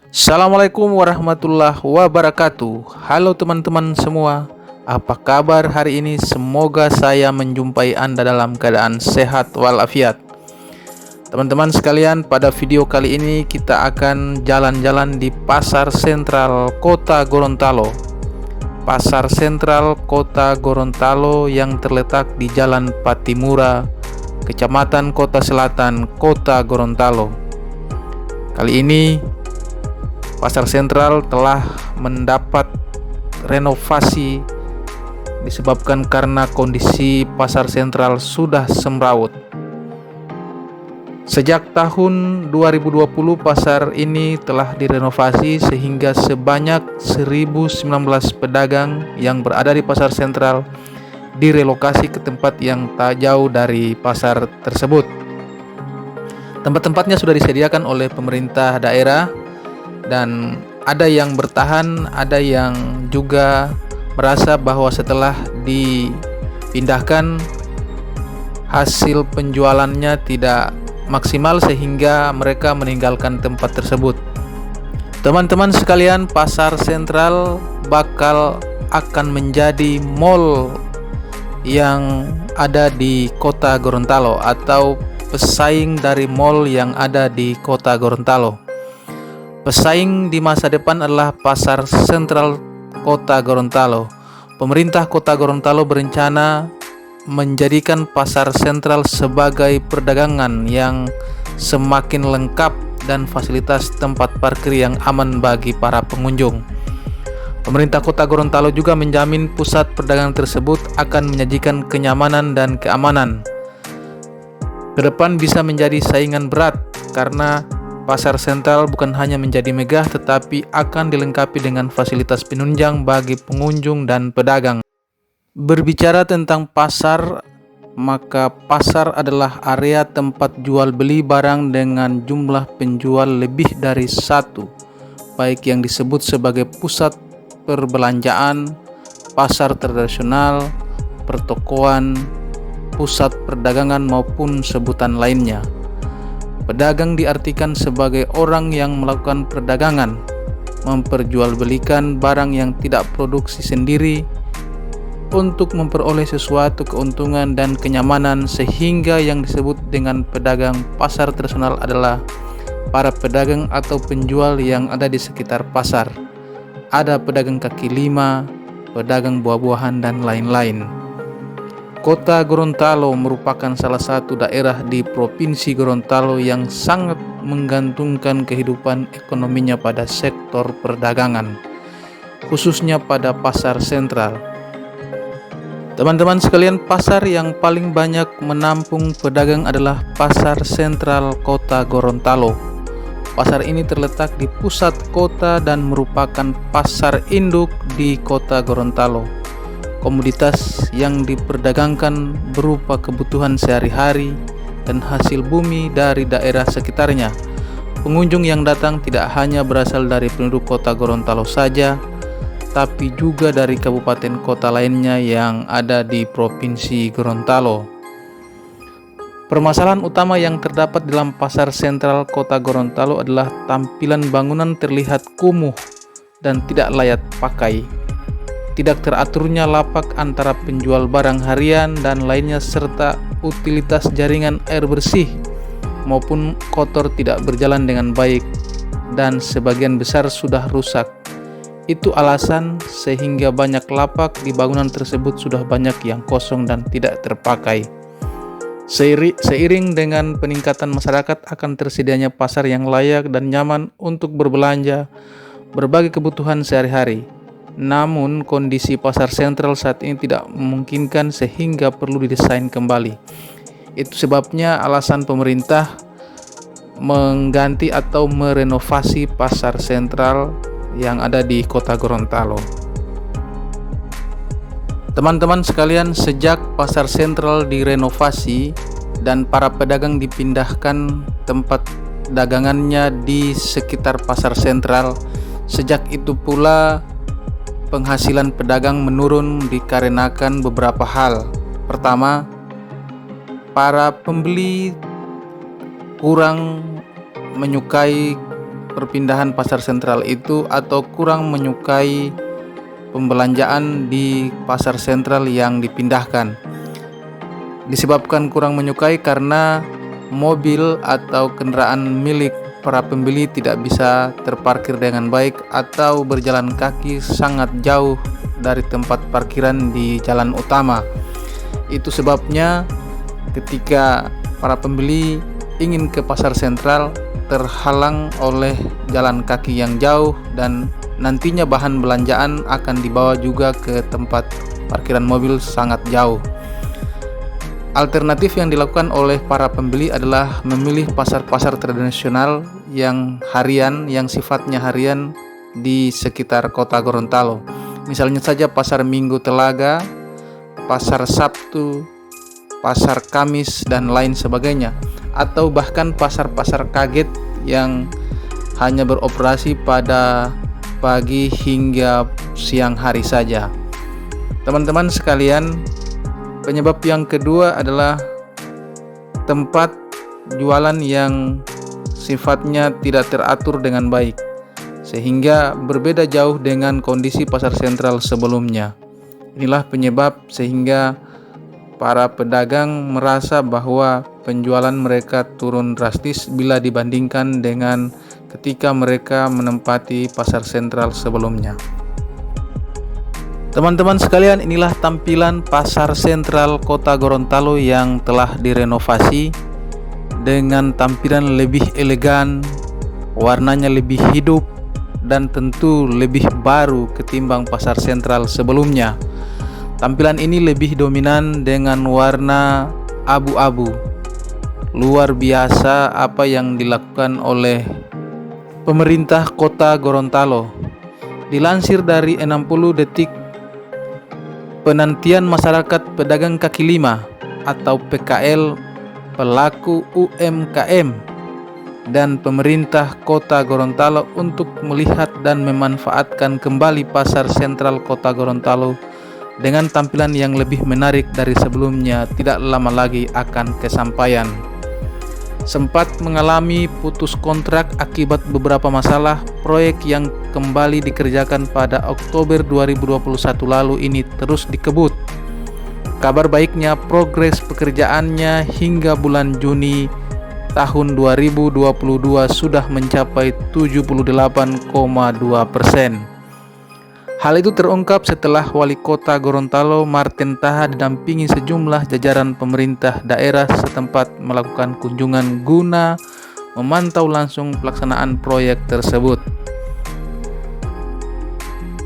Assalamualaikum warahmatullahi wabarakatuh. Halo teman-teman semua, apa kabar hari ini? Semoga saya menjumpai Anda dalam keadaan sehat walafiat. Teman-teman sekalian, pada video kali ini kita akan jalan-jalan di Pasar Sentral Kota Gorontalo. Pasar Sentral Kota Gorontalo yang terletak di Jalan Patimura, Kecamatan Kota Selatan, Kota Gorontalo. Kali ini Pasar Sentral telah mendapat renovasi disebabkan karena kondisi Pasar Sentral sudah semrawut. Sejak tahun 2020 pasar ini telah direnovasi sehingga sebanyak 1019 pedagang yang berada di Pasar Sentral direlokasi ke tempat yang tak jauh dari pasar tersebut. Tempat-tempatnya sudah disediakan oleh pemerintah daerah dan ada yang bertahan, ada yang juga merasa bahwa setelah dipindahkan hasil penjualannya tidak maksimal sehingga mereka meninggalkan tempat tersebut. Teman-teman sekalian, Pasar Sentral akan menjadi mall yang ada di Kota Gorontalo atau pesaing dari mall yang ada di Kota Gorontalo. Pesaing di masa depan adalah Pasar Sentral Kota Gorontalo. Pemerintah Kota Gorontalo berencana menjadikan Pasar Sentral sebagai perdagangan yang semakin lengkap dan fasilitas tempat parkir yang aman bagi para pengunjung. Pemerintah Kota Gorontalo juga menjamin pusat perdagangan tersebut akan menyajikan kenyamanan dan keamanan. Kedepan bisa menjadi saingan berat karena Pasar Sentral bukan hanya menjadi megah tetapi akan dilengkapi dengan fasilitas penunjang bagi pengunjung dan pedagang. Berbicara tentang pasar, maka pasar adalah area tempat jual beli barang dengan jumlah penjual lebih dari satu, baik yang disebut sebagai pusat perbelanjaan, pasar tradisional, pertokoan, pusat perdagangan maupun sebutan lainnya. Pedagang diartikan sebagai orang yang melakukan perdagangan, memperjualbelikan barang yang tidak produksi sendiri untuk memperoleh sesuatu keuntungan dan kenyamanan, sehingga yang disebut dengan pedagang pasar tradisional adalah para pedagang atau penjual yang ada di sekitar pasar. Ada pedagang kaki lima, pedagang buah-buahan, dan lain-lain. Kota Gorontalo merupakan salah satu daerah di Provinsi Gorontalo yang sangat menggantungkan kehidupan ekonominya pada sektor perdagangan, khususnya pada Pasar Sentral. Teman-teman sekalian, pasar yang paling banyak menampung pedagang adalah Pasar Sentral Kota Gorontalo. Pasar ini terletak di pusat kota dan merupakan pasar induk di Kota Gorontalo. Komoditas yang diperdagangkan berupa kebutuhan sehari-hari dan hasil bumi dari daerah sekitarnya. Pengunjung yang datang tidak hanya berasal dari penduduk Kota Gorontalo saja, tapi juga dari kabupaten kota lainnya yang ada di Provinsi Gorontalo. Permasalahan utama yang terdapat dalam Pasar Sentral Kota Gorontalo adalah tampilan bangunan terlihat kumuh dan tidak layak pakai. Tidak teraturnya lapak antara penjual barang harian dan lainnya, serta utilitas jaringan air bersih maupun kotor tidak berjalan dengan baik dan sebagian besar sudah rusak. Itu alasan sehingga banyak lapak di bangunan tersebut sudah banyak yang kosong dan tidak terpakai. Seiring dengan peningkatan masyarakat akan tersedianya pasar yang layak dan nyaman untuk berbelanja berbagai kebutuhan sehari-hari. Namun kondisi Pasar Sentral saat ini tidak memungkinkan sehingga perlu didesain kembali. Itu sebabnya alasan pemerintah mengganti atau merenovasi Pasar Sentral yang ada di Kota Gorontalo. Teman-teman sekalian, sejak Pasar Sentral direnovasi dan para pedagang dipindahkan tempat dagangannya di sekitar Pasar Sentral, sejak itu pula penghasilan pedagang menurun dikarenakan beberapa hal. Pertama, para pembeli kurang menyukai perpindahan pasar sentral itu atau kurang menyukai pembelanjaan di pasar sentral yang dipindahkan. Disebabkan kurang menyukai karena mobil atau kendaraan milik para pembeli tidak bisa terparkir dengan baik atau berjalan kaki sangat jauh dari tempat parkiran di jalan utama. Itu sebabnya ketika para pembeli ingin ke pasar sentral terhalang oleh jalan kaki yang jauh dan nantinya bahan belanjaan akan dibawa juga ke tempat parkiran mobil sangat jauh. Alternatif yang dilakukan oleh para pembeli adalah memilih pasar-pasar tradisional yang harian, yang sifatnya harian di sekitar kota Gorontalo. Misalnya saja Pasar Minggu Telaga, Pasar Sabtu, Pasar Kamis, dan lain sebagainya. Atau bahkan pasar-pasar kaget yang hanya beroperasi pada pagi hingga siang hari saja. Teman-teman sekalian, penyebab yang kedua adalah tempat jualan yang sifatnya tidak teratur dengan baik, sehingga berbeda jauh dengan kondisi pasar sentral sebelumnya. Inilah penyebab sehingga para pedagang merasa bahwa penjualan mereka turun drastis bila dibandingkan dengan ketika mereka menempati pasar sentral sebelumnya. Teman-teman sekalian, inilah tampilan pasar sentral kota Gorontalo yang telah direnovasi dengan tampilan lebih elegan, warnanya lebih hidup, dan tentu lebih baru ketimbang pasar sentral sebelumnya. Tampilan ini lebih dominan dengan warna abu-abu. Luar biasa apa yang dilakukan oleh pemerintah kota Gorontalo. Dilansir dari 60 detik penantian masyarakat pedagang kaki lima atau PKL, pelaku UMKM, dan pemerintah kota Gorontalo untuk melihat dan memanfaatkan kembali pasar sentral kota Gorontalo dengan tampilan yang lebih menarik dari sebelumnya tidak lama lagi akan kesampaian. Sempat mengalami putus kontrak akibat beberapa masalah, proyek yang kembali dikerjakan pada Oktober 2021 lalu ini terus dikebut. Kabar baiknya, progres pekerjaannya hingga bulan Juni tahun 2022 sudah mencapai 78,2%. Hal itu terungkap setelah Wali Kota Gorontalo Marten Taha didampingi sejumlah jajaran pemerintah daerah setempat melakukan kunjungan guna memantau langsung pelaksanaan proyek tersebut.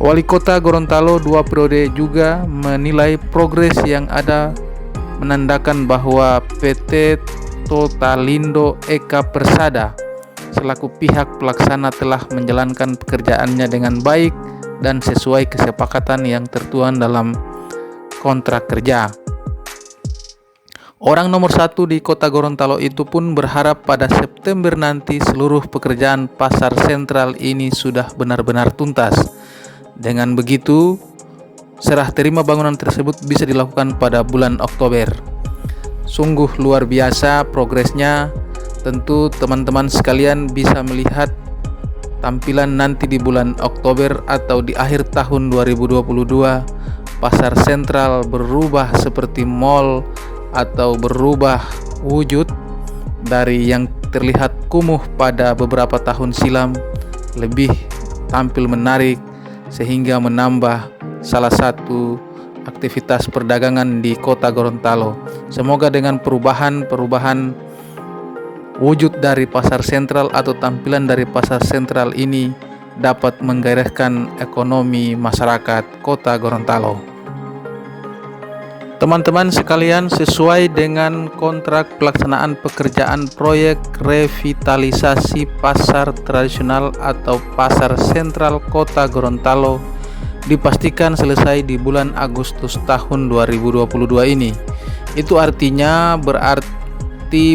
Wali Kota Gorontalo 2 periode juga menilai progres yang ada menandakan bahwa PT Totalindo Eka Persada selaku pihak pelaksana telah menjalankan pekerjaannya dengan baik dan sesuai kesepakatan yang tertuang dalam kontrak kerja. Orang nomor 1 di kota Gorontalo itu pun berharap pada September nanti seluruh pekerjaan pasar sentral ini sudah benar-benar tuntas. Dengan begitu, serah terima bangunan tersebut bisa dilakukan pada bulan Oktober. Sungguh luar biasa progresnya. Tentu teman-teman sekalian bisa melihat tampilan nanti di bulan Oktober atau di akhir tahun 2022, pasar sentral berubah seperti mall atau berubah wujud dari yang terlihat kumuh pada beberapa tahun silam, lebih tampil menarik sehingga menambah salah satu aktivitas perdagangan di kota Gorontalo. Semoga dengan perubahan wujud dari pasar sentral atau tampilan dari pasar sentral ini dapat menggairahkan ekonomi masyarakat kota Gorontalo. Teman-teman sekalian, sesuai dengan kontrak pelaksanaan pekerjaan proyek revitalisasi pasar tradisional atau pasar sentral kota Gorontalo dipastikan selesai di bulan Agustus tahun 2022 ini. Itu artinya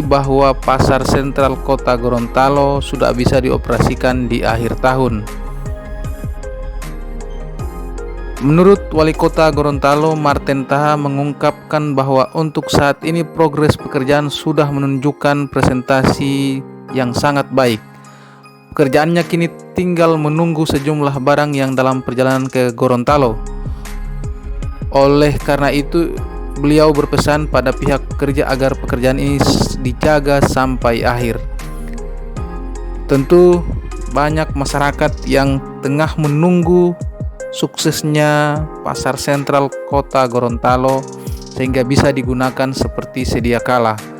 bahwa pasar sentral kota Gorontalo sudah bisa dioperasikan di akhir tahun. Menurut Wali Kota Gorontalo Marten Taha mengungkapkan bahwa untuk saat ini progres pekerjaan sudah menunjukkan presentasi yang sangat baik. pekerjaannya kini tinggal menunggu sejumlah barang yang dalam perjalanan ke Gorontalo. Oleh karena itu, beliau berpesan pada pihak pekerja agar pekerjaan ini dijaga sampai akhir. Tentu banyak masyarakat yang tengah menunggu suksesnya pasar sentral kota Gorontalo sehingga bisa digunakan seperti sedia kala.